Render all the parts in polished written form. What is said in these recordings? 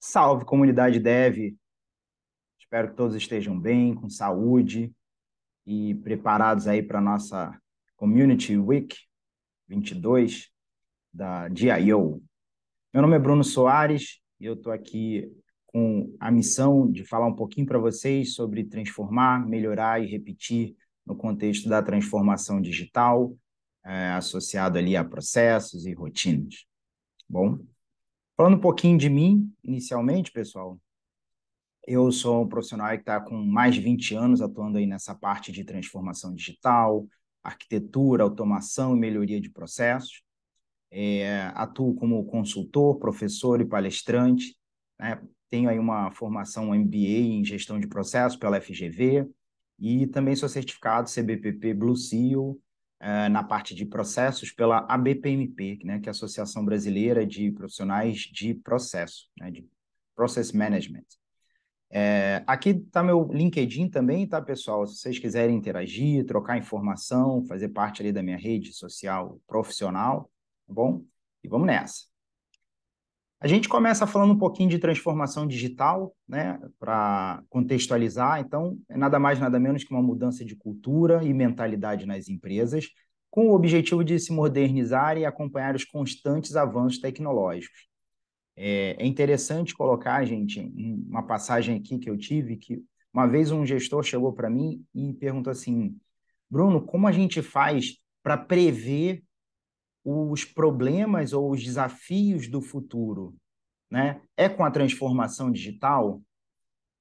Salve, comunidade dev. Espero que todos estejam bem, com saúde e preparados aí para a nossa Community Week 22 da DIO. Meu nome é Bruno Soares e eu estou aqui com a missão de falar um pouquinho para vocês sobre transformar, melhorar e repetir no contexto da transformação digital, associado ali a processos e rotinas. Bom, falando um pouquinho de mim, inicialmente, pessoal. Eu sou um profissional que está com mais de 20 anos atuando aí nessa parte de transformação digital, arquitetura, automação e melhoria de processos. Atuo como consultor, professor e palestrante, né? Tenho aí uma formação MBA em gestão de processos pela FGV e também sou certificado CBPP Blue Seal na parte de processos pela ABPMP, né? Que é a Associação Brasileira de Profissionais de Processo, né? De Process Management. Aqui está meu LinkedIn também, tá, pessoal? Se vocês quiserem interagir, trocar informação, fazer parte ali da minha rede social profissional, tá bom? E vamos nessa. A gente começa falando um pouquinho de transformação digital, né, para contextualizar. Então, é nada mais, nada menos que uma mudança de cultura e mentalidade nas empresas, com o objetivo de se modernizar e acompanhar os constantes avanços tecnológicos. É interessante colocar, gente, uma passagem aqui que eu tive, que uma vez um gestor chegou para mim e perguntou assim: Bruno, como a gente faz para prever os problemas ou os desafios do futuro, né? É com a transformação digital?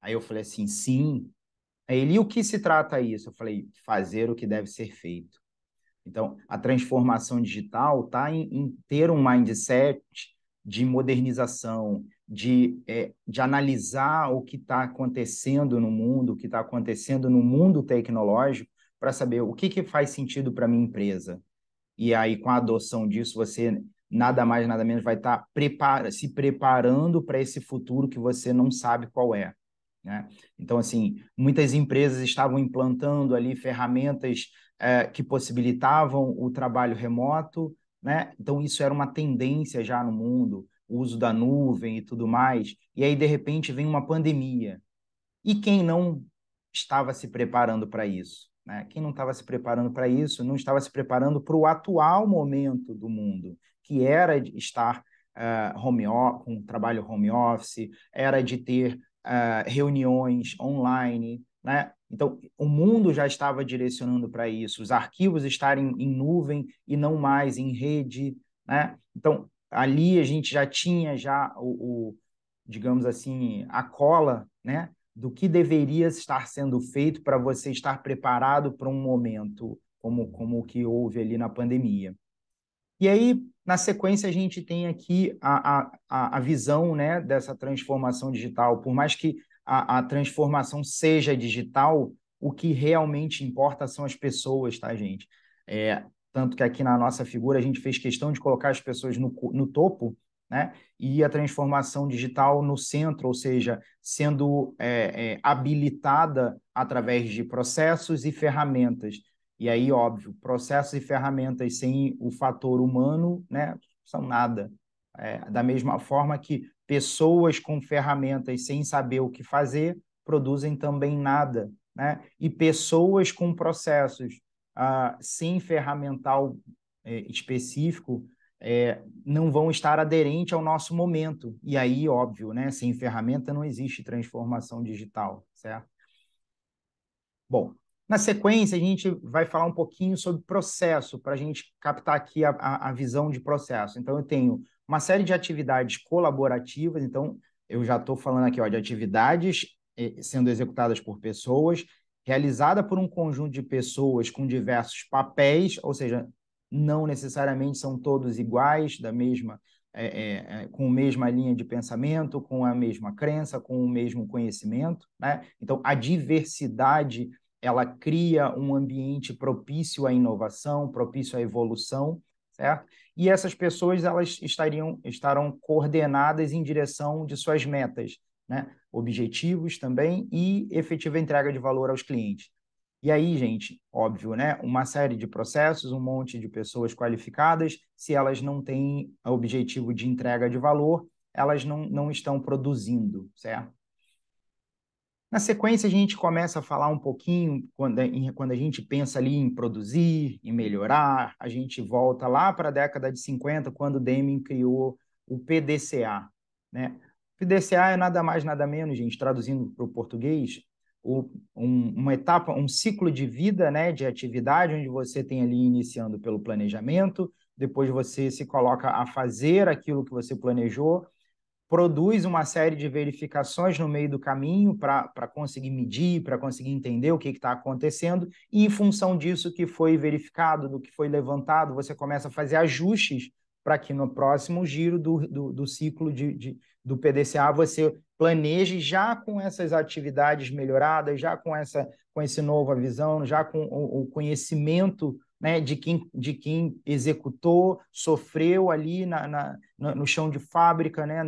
Aí eu falei assim, sim. Aí ele, e o que se trata isso? Eu falei, fazer o que deve ser feito. Então, a transformação digital está em ter um mindset de modernização, de analisar o que está acontecendo no mundo, o que está acontecendo no mundo tecnológico, para saber o que faz sentido para a minha empresa. E aí, com a adoção disso, você nada mais, nada menos vai estar se preparando para esse futuro que você não sabe qual é. Né? Então, assim, muitas empresas estavam implantando ali ferramentas que possibilitavam o trabalho remoto, né? Então, isso era uma tendência já no mundo, o uso da nuvem e tudo mais. E aí, de repente, vem uma pandemia. E quem não estava se preparando para isso? Né? Quem não estava se preparando para isso, não estava se preparando para o atual momento do mundo, que era de estar com trabalho home office, era de ter reuniões online, né? Então, o mundo já estava direcionando para isso, os arquivos estarem em nuvem e não mais em rede, né? Então, ali a gente já tinha digamos assim, a cola, né? Do que deveria estar sendo feito para você estar preparado para um momento como o que houve ali na pandemia. E aí, na sequência, a gente tem aqui a visão, né, dessa transformação digital. Por mais que a transformação seja digital, o que realmente importa são as pessoas, tá, gente? Tanto que aqui na nossa figura a gente fez questão de colocar as pessoas no topo, né? E a transformação digital no centro, ou seja, sendo habilitada através de processos e ferramentas. E aí, óbvio, processos e ferramentas sem o fator humano, né, são nada. Da mesma forma que pessoas com ferramentas sem saber o que fazer produzem também nada, né? E pessoas com processos sem ferramental específico não vão estar aderentes ao nosso momento. E aí, óbvio, né, sem ferramenta não existe transformação digital, certo? Bom, na sequência, a gente vai falar um pouquinho sobre processo, para a gente captar aqui a visão de processo. Então, eu tenho uma série de atividades colaborativas, então, eu já estou falando aqui ó, de atividades sendo executadas por pessoas, realizada por um conjunto de pessoas com diversos papéis, ou seja, não necessariamente são todos iguais, com a mesma linha de pensamento, com a mesma crença, com o mesmo conhecimento, né? Então, a diversidade ela cria um ambiente propício à inovação, propício à evolução, certo? E essas pessoas elas estarão coordenadas em direção de suas metas, né? Objetivos também e efetiva entrega de valor aos clientes. E aí, gente, óbvio, né? Uma série de processos, um monte de pessoas qualificadas, se elas não têm objetivo de entrega de valor, elas não estão produzindo, certo? Na sequência, a gente começa a falar um pouquinho, quando a gente pensa ali em produzir, em melhorar, a gente volta lá para a década de 50, quando o Deming criou o PDCA, né? O PDCA é nada mais, nada menos, gente, traduzindo para o português, uma etapa, um ciclo de vida, né, de atividade, onde você tem ali iniciando pelo planejamento, depois você se coloca a fazer aquilo que você planejou, produz uma série de verificações no meio do caminho para conseguir medir, para conseguir entender o que está acontecendo, e em função disso que foi verificado, do que foi levantado, você começa a fazer ajustes para que no próximo giro do ciclo do PDCA você planeje já com essas atividades melhoradas, já com essa nova visão, já com o conhecimento, né, de quem executou, sofreu ali no chão de fábrica, né,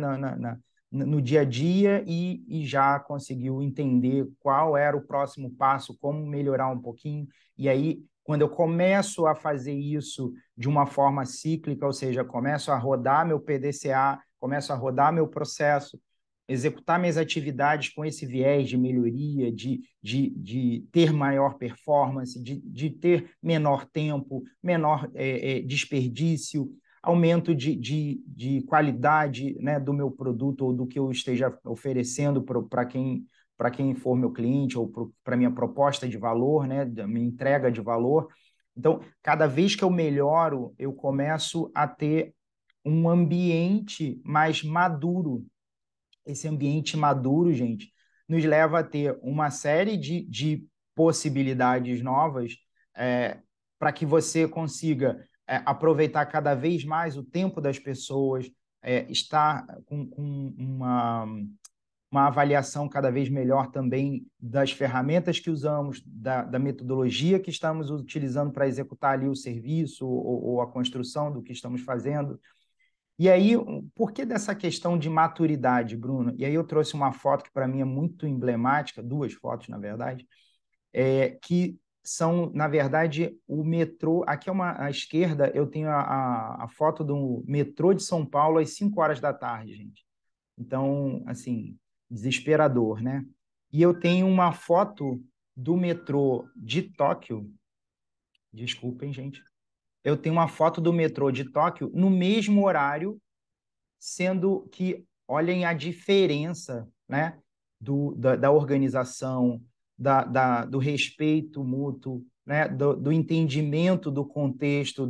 no dia a dia e já conseguiu entender qual era o próximo passo, como melhorar um pouquinho. E aí, quando eu começo a fazer isso de uma forma cíclica, ou seja, começo a rodar meu PDCA, começo a rodar meu processo, executar minhas atividades com esse viés de melhoria, de ter maior performance, ter menor tempo, menor desperdício, aumento de qualidade, né, do meu produto ou do que eu esteja oferecendo para quem for meu cliente ou para minha proposta de valor, né, da minha entrega de valor. Então, cada vez que eu melhoro, eu começo a ter um ambiente mais maduro. Esse ambiente maduro, gente, nos leva a ter uma série de possibilidades novas, para que você consiga aproveitar cada vez mais o tempo das pessoas, estar com uma avaliação cada vez melhor também das ferramentas que usamos, da metodologia que estamos utilizando para executar ali o serviço ou a construção do que estamos fazendo. E aí, por que dessa questão de maturidade, Bruno? E aí eu trouxe uma foto que para mim é muito emblemática, duas fotos, na verdade, que são, na verdade, o metrô. Aqui é à esquerda, eu tenho a foto do metrô de São Paulo às 5 horas da tarde, gente. Então, assim, desesperador, né? E eu tenho uma foto do metrô de Tóquio, desculpem, gente. Eu tenho uma foto do metrô de Tóquio no mesmo horário, sendo que, olhem a diferença, né, da organização, do respeito mútuo, né, do entendimento do contexto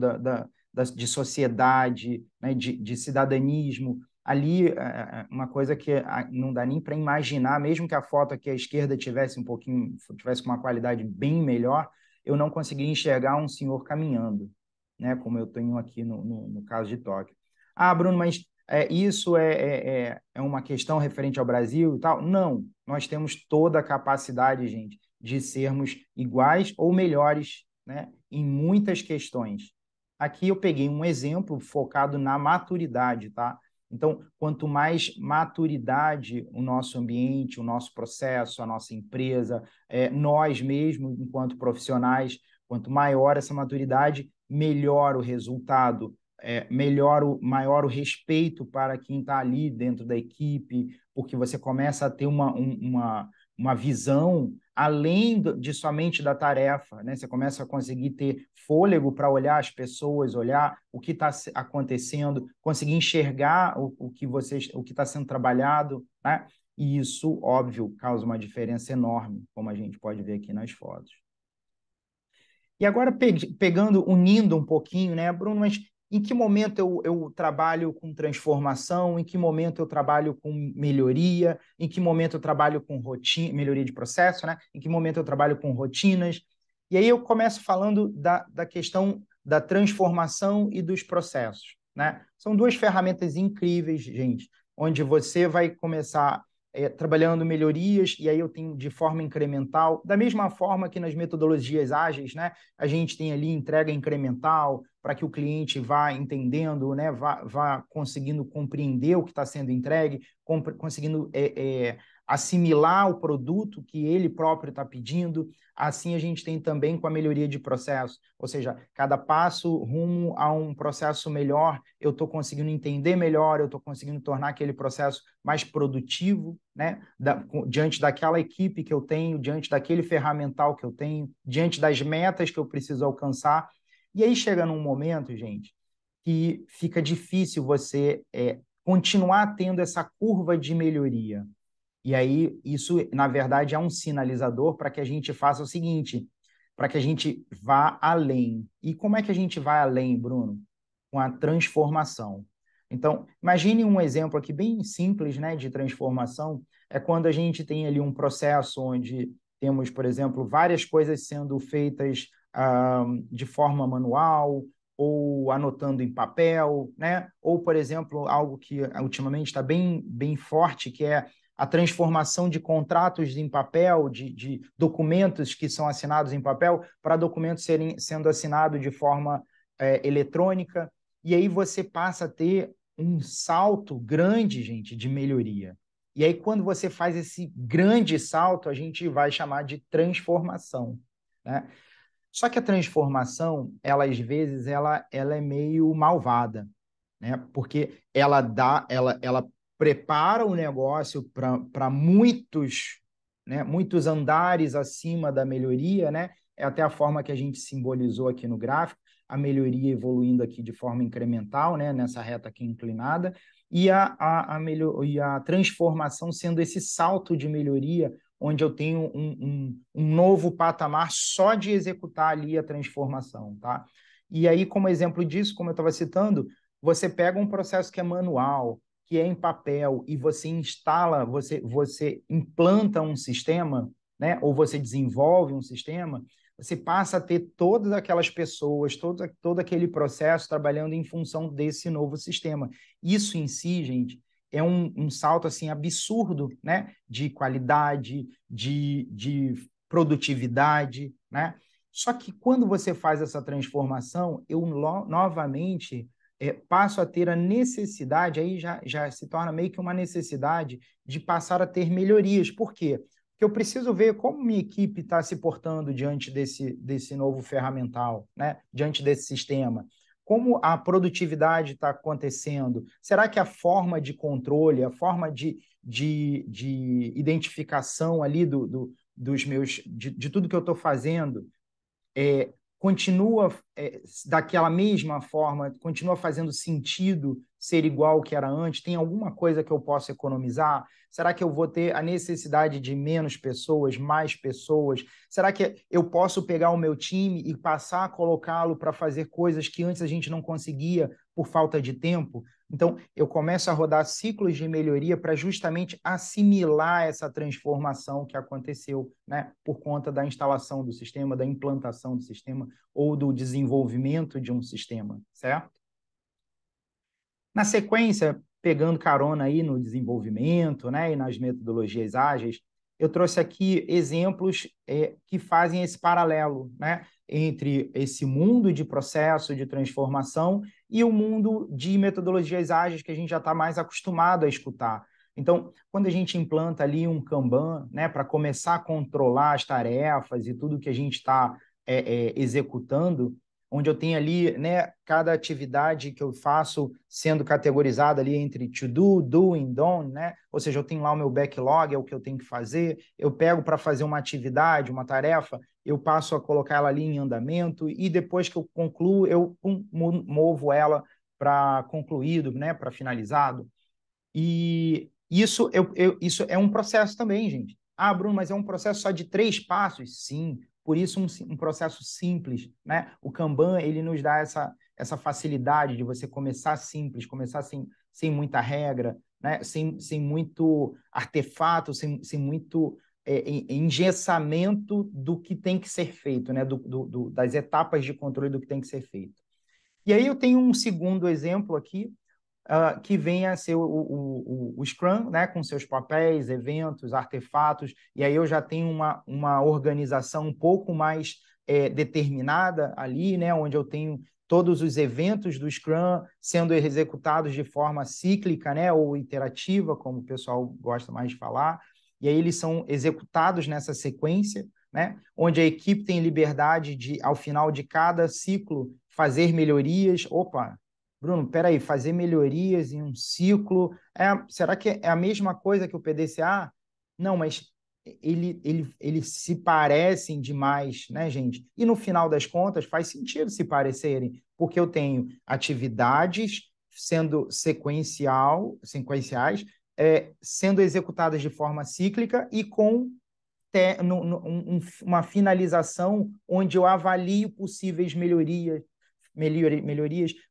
de sociedade, né, de cidadanismo. Ali, uma coisa que não dá nem para imaginar, mesmo que a foto aqui à esquerda tivesse tivesse uma qualidade bem melhor, eu não conseguia enxergar um senhor caminhando, né, como eu tenho aqui no caso de Tóquio. Ah, Bruno, mas isso é uma questão referente ao Brasil e tal? Não, nós temos toda a capacidade, gente, de sermos iguais ou melhores, né, em muitas questões. Aqui eu peguei um exemplo focado na maturidade, tá? Então, quanto mais maturidade o nosso ambiente, o nosso processo, a nossa empresa, nós mesmos, enquanto profissionais, quanto maior essa maturidade, melhor o resultado, maior o respeito para quem está ali dentro da equipe, porque você começa a ter uma visão além de somente da tarefa, né? Você começa a conseguir ter fôlego para olhar as pessoas, olhar o que está acontecendo, conseguir enxergar o que está sendo trabalhado, né? E isso, óbvio, causa uma diferença enorme, como a gente pode ver aqui nas fotos. E agora, unindo um pouquinho, né, Bruno, mas em que momento eu trabalho com transformação, em que momento eu trabalho com melhoria, em que momento eu trabalho com rotina, melhoria de processo, né? Em que momento eu trabalho com rotinas. E aí eu começo falando da questão da transformação e dos processos, né? São duas ferramentas incríveis, gente, onde você vai começar trabalhando melhorias, e aí eu tenho de forma incremental, da mesma forma que nas metodologias ágeis, né? A gente tem ali entrega incremental, para que o cliente vá entendendo, né, vá conseguindo compreender o que está sendo entregue, conseguindo assimilar o produto que ele próprio está pedindo. Assim a gente tem também com a melhoria de processo, ou seja, cada passo rumo a um processo melhor, eu estou conseguindo entender melhor, eu estou conseguindo tornar aquele processo mais produtivo, né? Diante daquela equipe que eu tenho, diante daquele ferramental que eu tenho, diante das metas que eu preciso alcançar. E aí chega num momento, gente, que fica difícil você continuar tendo essa curva de melhoria. E aí, isso, na verdade, é um sinalizador para que a gente faça o seguinte, para que a gente vá além. E como é que a gente vai além, Bruno? Com a transformação. Então, imagine um exemplo aqui bem simples, né, de transformação, é quando a gente tem ali um processo onde temos, por exemplo, várias coisas sendo feitas de forma manual, ou anotando em papel, né? Ou, por exemplo, algo que ultimamente está bem forte, que é a transformação de contratos em papel, de documentos que são assinados em papel, para documentos sendo assinados de forma eletrônica. E aí você passa a ter um salto grande, gente, de melhoria. E aí, quando você faz esse grande salto, a gente vai chamar de transformação, né? Só que a transformação, ela às vezes, ela é meio malvada, né? Porque ela prepara o negócio para muitos, né? Muitos andares acima da melhoria, né? É até a forma que a gente simbolizou aqui no gráfico, a melhoria evoluindo aqui de forma incremental, né? Nessa reta aqui inclinada, e e a transformação sendo esse salto de melhoria, onde eu tenho um novo patamar só de executar ali a transformação, tá? E aí, como exemplo disso, como eu estava citando, você pega um processo que é manual, que é em papel, e você instala, você implanta um sistema, né? Ou você desenvolve um sistema, você passa a ter todas aquelas pessoas, todo aquele processo trabalhando em função desse novo sistema. Isso em si, gente, é um salto assim absurdo, né? De qualidade, de produtividade, né? Só que quando você faz essa transformação, eu novamente passo a ter a necessidade, aí já se torna meio que uma necessidade de passar a ter melhorias. Por quê? Porque eu preciso ver como minha equipe está se portando diante desse novo ferramental, né? Diante desse sistema. Como a produtividade está acontecendo? Será que a forma de controle, a forma de identificação ali dos meus, de tudo que eu estou fazendo, continua daquela mesma forma, continua fazendo sentido ser igual ao que era antes? Tem alguma coisa que eu possa economizar? Será que eu vou ter a necessidade de menos pessoas, mais pessoas? Será que eu posso pegar o meu time e passar a colocá-lo para fazer coisas que antes a gente não conseguia por falta de tempo? Então, eu começo a rodar ciclos de melhoria para justamente assimilar essa transformação que aconteceu, né, por conta da instalação do sistema, da implantação do sistema ou do desenvolvimento de um sistema, certo? Na sequência, pegando carona aí no desenvolvimento, né, e nas metodologias ágeis, eu trouxe aqui exemplos que fazem esse paralelo, né, entre esse mundo de processo de transformação e o mundo de metodologias ágeis que a gente já está mais acostumado a escutar. Então, quando a gente implanta ali um Kanban, né, para começar a controlar as tarefas e tudo que a gente está executando, onde eu tenho ali, né, cada atividade que eu faço sendo categorizada ali entre to do, doing, done, né? Ou seja, eu tenho lá o meu backlog, é o que eu tenho que fazer. Eu pego para fazer uma atividade, uma tarefa, eu passo a colocar ela ali em andamento e depois que eu concluo, eu movo ela para concluído, né, para finalizado. E isso é um processo também, gente. Ah, Bruno, mas é um processo só de 3 passos? Sim, por isso um processo simples, né? O Kanban, ele nos dá essa facilidade de você começar simples, começar sem muita regra, né? Sem muito artefato, sem muito engessamento do que tem que ser feito, né? Das etapas de controle do que tem que ser feito. E aí eu tenho um segundo exemplo aqui, que venha a ser o Scrum, né, com seus papéis, eventos, artefatos, e aí eu já tenho uma organização um pouco mais determinada ali, né, onde eu tenho todos os eventos do Scrum sendo executados de forma cíclica, né, ou iterativa, como o pessoal gosta mais de falar, e aí eles são executados nessa sequência, né? Onde a equipe tem liberdade de, ao final de cada ciclo, fazer melhorias. Opa, Bruno, peraí, fazer melhorias em um ciclo, será que é a mesma coisa que o PDCA? Não, mas eles se parecem demais, né, gente? E no final das contas faz sentido se parecerem, porque eu tenho atividades sendo sequenciais, sendo executadas de forma cíclica e com uma finalização onde eu avalio possíveis melhorias,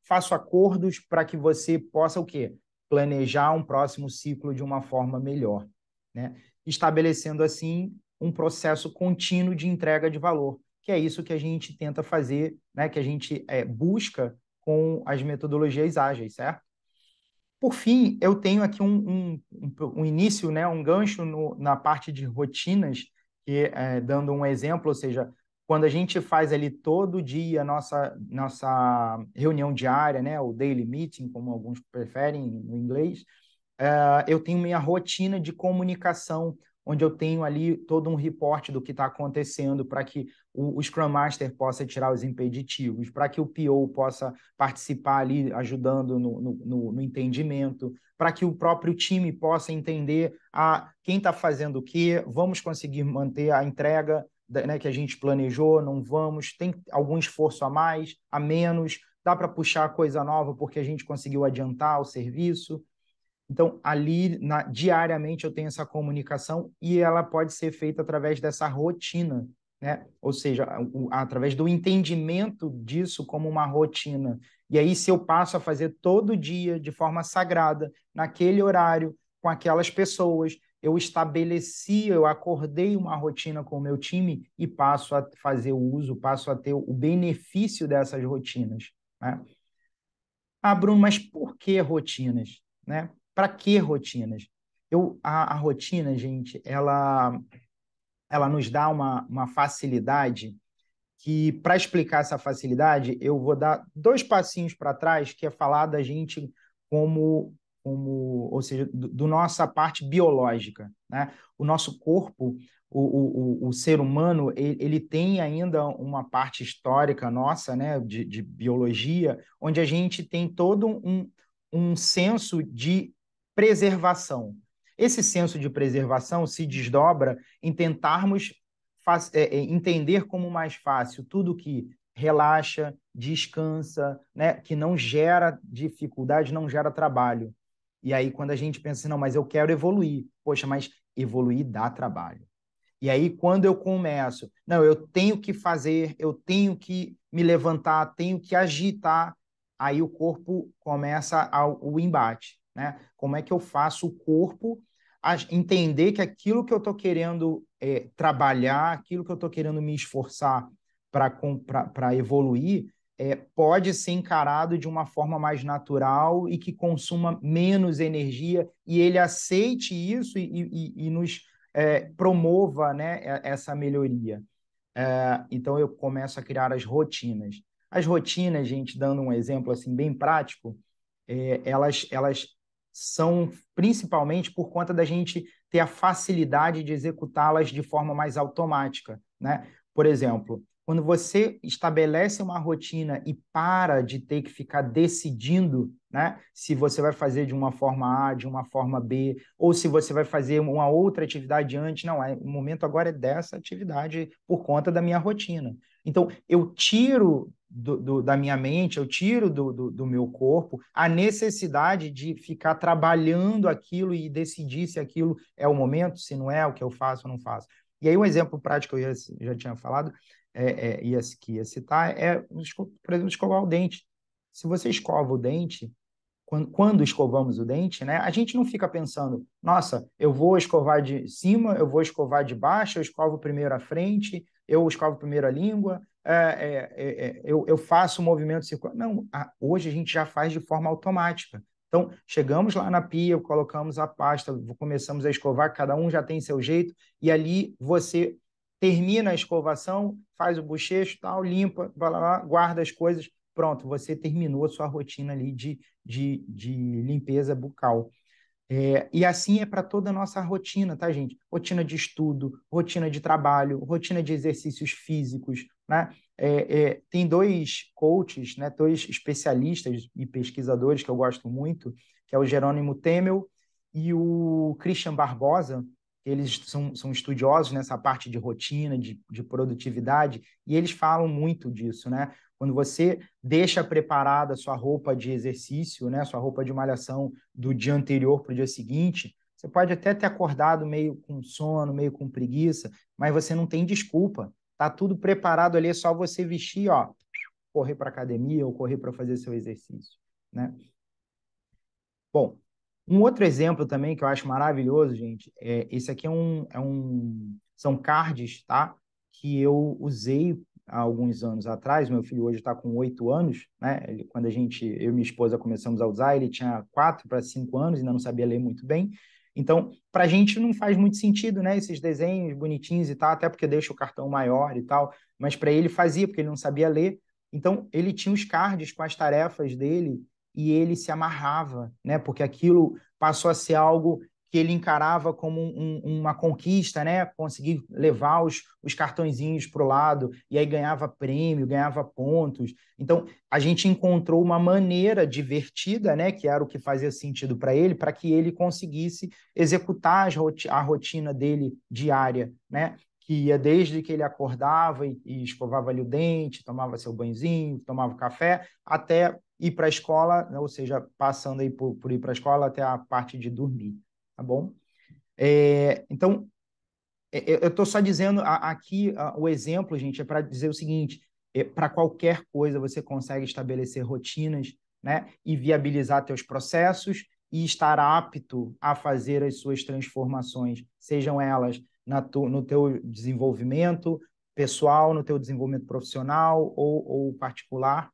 faço acordos para que você possa o quê? Planejar um próximo ciclo de uma forma melhor, né? Estabelecendo assim um processo contínuo de entrega de valor, que é isso que a gente tenta fazer, né? Que a gente busca com as metodologias ágeis, certo? Por fim, eu tenho aqui um início, né, um gancho na parte de rotinas, que dando um exemplo, ou seja, quando a gente faz ali todo dia nossa reunião diária, né, o daily meeting, como alguns preferem no inglês, eu tenho minha rotina de comunicação, onde eu tenho ali todo um reporte do que está acontecendo para que o Scrum Master possa tirar os impeditivos, para que o PO possa participar ali ajudando no entendimento, para que o próprio time possa entender quem está fazendo o quê, vamos conseguir manter a entrega, né, que a gente planejou, não vamos, tem algum esforço a mais, a menos, dá para puxar coisa nova porque a gente conseguiu adiantar o serviço. Então, ali, diariamente, eu tenho essa comunicação e ela pode ser feita através dessa rotina, né? Ou seja, através do entendimento disso como uma rotina. E aí, se eu passo a fazer todo dia, de forma sagrada, naquele horário, com aquelas pessoas, eu acordei uma rotina com o meu time e passo a fazer o uso, passo a ter o benefício dessas rotinas, né? Ah, Bruno, mas por que rotinas, né? Para que rotinas? A rotina, gente, ela nos dá uma facilidade que, para explicar essa facilidade, eu vou dar dois passinhos para trás, que é falar da gente ou seja, do nossa parte biológica, né? O nosso corpo, o ser humano, ele tem ainda uma parte histórica nossa, né, de biologia, onde a gente tem todo um senso de preservação. Esse senso de preservação se desdobra em tentarmos entender como mais fácil tudo que relaxa, descansa, né, que não gera dificuldade, não gera trabalho. E aí, quando a gente pensa assim, não, mas eu quero evoluir. Poxa, mas evoluir dá trabalho. E aí, quando eu começo, não, eu tenho que fazer, eu tenho que me levantar, tenho que agitar, aí o corpo começa o embate, né? Como é que eu faço o corpo entender que aquilo que eu estou querendo trabalhar, aquilo que eu estou querendo me esforçar para evoluir, pode ser encarado de uma forma mais natural e que consuma menos energia, e ele aceite isso e nos promova, né, essa melhoria. Então, eu começo a criar as rotinas. As rotinas, gente, dando um exemplo assim bem prático, elas são principalmente por conta da gente ter a facilidade de executá-las de forma mais automática, né? Por exemplo, quando você estabelece uma rotina e para de ter que ficar decidindo, né, se você vai fazer de uma forma A, de uma forma B, ou se você vai fazer uma outra atividade antes, não, o momento agora é dessa atividade por conta da minha rotina. Então, eu tiro da minha mente, eu tiro do meu corpo a necessidade de ficar trabalhando aquilo e decidir se aquilo é o momento, se não é, o que eu faço ou não faço. E aí, um exemplo prático que eu já tinha falado, que ia citar, por exemplo, escovar o dente. Se você escova o dente, quando escovamos o dente, né, a gente não fica pensando, nossa, eu vou escovar de cima, eu vou escovar de baixo, eu escovo primeiro a frente, eu escovo primeiro a língua, eu faço o movimento circular. Não, hoje a gente já faz de forma automática. Então, chegamos lá na pia, colocamos a pasta, começamos a escovar, cada um já tem seu jeito, e ali você termina a escovação, faz o bochecho, tal, limpa, blá, blá, blá, guarda as coisas, pronto, você terminou a sua rotina ali de limpeza bucal. E assim é para toda a nossa rotina, tá, gente? Rotina de estudo, rotina de trabalho, rotina de exercícios físicos, né? Tem dois coaches, né, dois especialistas e pesquisadores que eu gosto muito, que é o Jerônimo Temel e o Christian Barbosa. Eles são estudiosos nessa parte de rotina, de produtividade, e eles falam muito disso, né? Quando você deixa preparada a sua roupa de exercício, né, sua roupa de malhação do dia anterior para o dia seguinte, você pode até ter acordado meio com sono, meio com preguiça, mas você não tem desculpa. Tá tudo preparado ali, é só você vestir, ó, correr para academia ou correr para fazer seu exercício, né? Bom, um outro exemplo também que eu acho maravilhoso, gente, esse aqui são cards, tá? Que eu usei há alguns anos atrás. Meu filho hoje está com 8 anos, né? Quando eu e minha esposa começamos a usar, ele tinha 4 para 5 anos, ainda não sabia ler muito bem. Então, para a gente não faz muito sentido, né? Esses desenhos bonitinhos e tal, até porque deixa o cartão maior e tal, mas para ele fazia, porque ele não sabia ler. Então, ele tinha os cards com as tarefas dele e ele se amarrava, né? Porque aquilo passou a ser algo que ele encarava como uma conquista, né? Conseguir levar os cartõezinhos para o lado, e aí ganhava prêmio, ganhava pontos. Então, a gente encontrou uma maneira divertida, né? Que era o que fazia sentido para ele, para que ele conseguisse executar a rotina dele diária, né? Que ia desde que ele acordava e escovava ali o dente, tomava seu banhozinho, tomava café, até ir para a escola, né? Ou seja, passando aí por ir para a escola até a parte de dormir, tá bom? Então, eu estou só dizendo aqui o exemplo, gente, é para dizer o seguinte: para qualquer coisa você consegue estabelecer rotinas, né, e viabilizar teus processos e estar apto a fazer as suas transformações, sejam elas no teu desenvolvimento pessoal, no teu desenvolvimento profissional ou particular.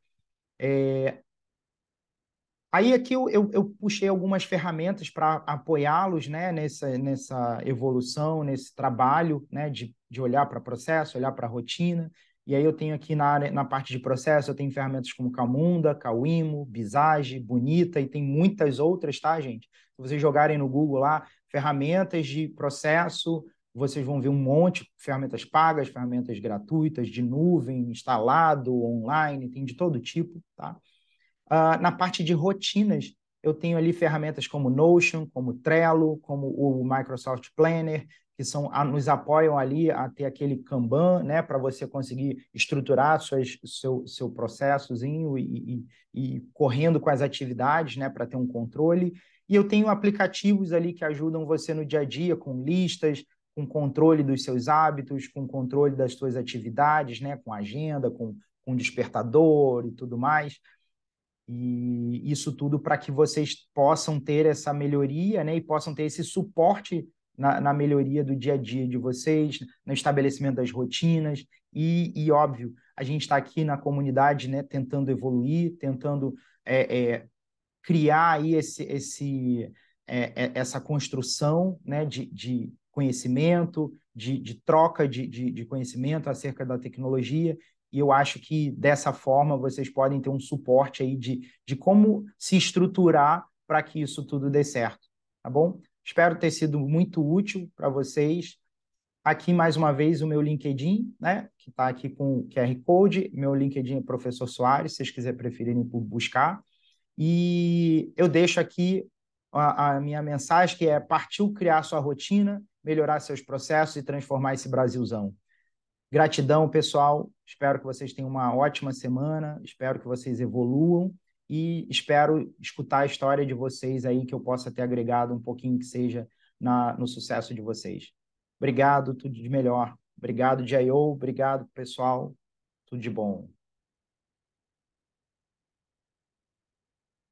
Aí aqui eu puxei algumas ferramentas para apoiá-los, né, nessa evolução, nesse trabalho, né, de olhar para processo, olhar para rotina. E aí eu tenho aqui na parte de processo, eu tenho ferramentas como Camunda, Cauimo, Visage, Bonita, e tem muitas outras, tá, gente? Se vocês jogarem no Google lá, ferramentas de processo, vocês vão ver um monte de ferramentas pagas, ferramentas gratuitas, de nuvem, instalado, online, tem de todo tipo, tá? Na parte de rotinas, eu tenho ali ferramentas como Notion, como Trello, como o Microsoft Planner, que nos apoiam ali a ter aquele Kanban, né, para você conseguir estruturar seu processozinho e correndo com as atividades, né, para ter um controle. E eu tenho aplicativos ali que ajudam você no dia a dia, com listas, com controle dos seus hábitos, com controle das suas atividades, né, com agenda, com despertador e tudo mais. E isso tudo para que vocês possam ter essa melhoria, né, e possam ter esse suporte na melhoria do dia a dia de vocês, no estabelecimento das rotinas. Óbvio, a gente está aqui na comunidade, né, tentando evoluir, tentando criar aí essa construção, né, de conhecimento, de troca de conhecimento acerca da tecnologia. E eu acho que dessa forma vocês podem ter um suporte aí de como se estruturar para que isso tudo dê certo, tá bom? Espero ter sido muito útil para vocês. Aqui, mais uma vez, o meu LinkedIn, né, que está aqui com o QR Code. Meu LinkedIn é Professor Soares, se vocês quiserem preferirem buscar. E eu deixo aqui a minha mensagem, que é: partiu criar sua rotina, melhorar seus processos e transformar esse Brasilzão. Gratidão, pessoal. Espero que vocês tenham uma ótima semana, espero que vocês evoluam e espero escutar a história de vocês aí, que eu possa ter agregado um pouquinho que seja no sucesso de vocês. Obrigado, tudo de melhor. Obrigado, Jayo. Obrigado, pessoal. Tudo de bom.